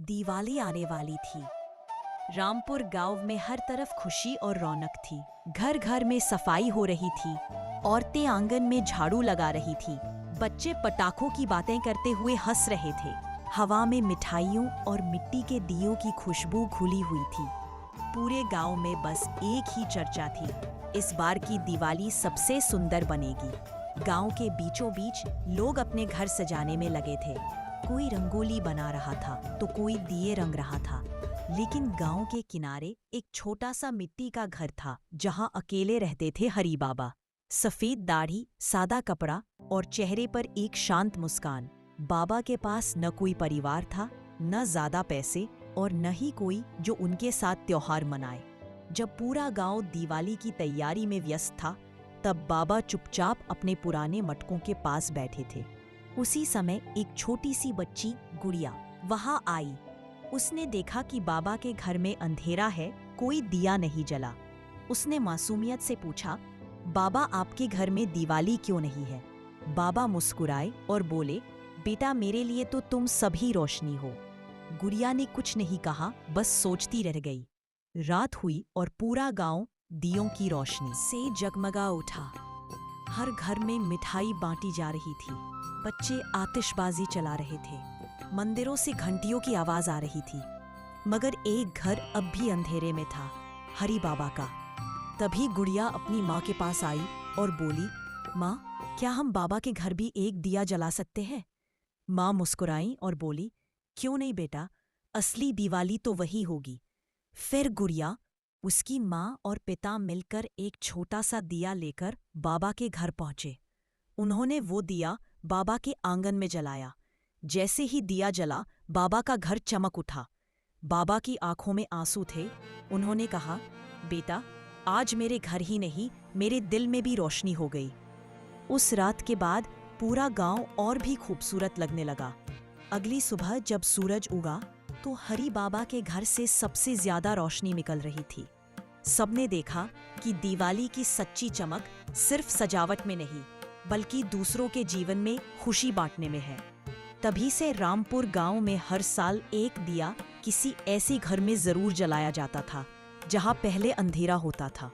दिवाली आने वाली थी। रामपुर गांव में हर तरफ खुशी और रौनक थी। घर घर में सफाई हो रही थी, औरतें आंगन में झाड़ू लगा रही थी, बच्चे पटाखों की बातें करते हुए हंस रहे थे। हवा में मिठाइयों और मिट्टी के दियों की खुशबू घुली हुई थी। पूरे गांव में बस एक ही चर्चा थी, इस बार की दिवाली सबसे सुंदर बनेगी। गांव के बीचों बीच लोग अपने घर सजाने में लगे थे। कोई रंगोली बना रहा था तो कोई दिए रंग रहा था। लेकिन गांव के किनारे एक छोटा सा मिट्टी का घर था जहां अकेले रहते थे हरी बाबा। सफेद दाढ़ी, सादा कपड़ा और चेहरे पर एक शांत मुस्कान। बाबा के पास न कोई परिवार था, न ज्यादा पैसे और न ही कोई जो उनके साथ त्योहार मनाए। जब पूरा गांव दिवाली की तैयारी में व्यस्त था, तब बाबा चुपचाप अपने पुराने मटकों के पास बैठे थे। उसी समय एक छोटी सी बच्ची गुड़िया वहां आई। उसने देखा कि बाबा के घर में अंधेरा है, कोई दिया नहीं जला। उसने मासूमियत से पूछा, बाबा आपके घर में दिवाली क्यों नहीं है? बाबा मुस्कुराए और बोले, बेटा मेरे लिए तो तुम सभी रोशनी हो। गुड़िया ने कुछ नहीं कहा, बस सोचती रह गई। रात हुई और पूरा गांव दियों की रोशनी से जगमगा उठा। हर घर में मिठाई बांटी जा रही थी, बच्चे आतिशबाजी चला रहे थे, मंदिरों से घंटियों की आवाज आ रही थी। मगर एक घर अब भी अंधेरे में था, हरी बाबा का। तभी गुड़िया अपनी माँ के पास आई और बोली, माँ, क्या हम बाबा के घर भी एक दिया जला सकते हैं? माँ मुस्कुराई और बोली, क्यों नहीं बेटा, असली दिवाली तो वही होगी। फिर गुड़िया, उसकी माँ और पिता मिलकर एक छोटा सा दिया लेकर बाबा के घर पहुंचे। उन्होंने वो दिया बाबा के आंगन में जलाया। जैसे ही दिया जला, बाबा का घर चमक उठा। बाबा की आंखों में आंसू थे। उन्होंने कहा, बेटा, आज मेरे घर ही नहीं, मेरे दिल में भी रोशनी हो गई। उस रात के बाद पूरा गांव और भी खूबसूरत लगने लगा। अगली सुबह जब सूरज उगा तो हरी बाबा के घर से सबसे ज्यादा रोशनी निकल रही थी। सबने देखा कि दिवाली की सच्ची चमक सिर्फ सजावट में नहीं, बल्कि दूसरों के जीवन में खुशी बांटने में है। तभी से रामपुर गांव में हर साल एक दिया किसी ऐसे घर में जरूर जलाया जाता था जहां पहले अंधेरा होता था।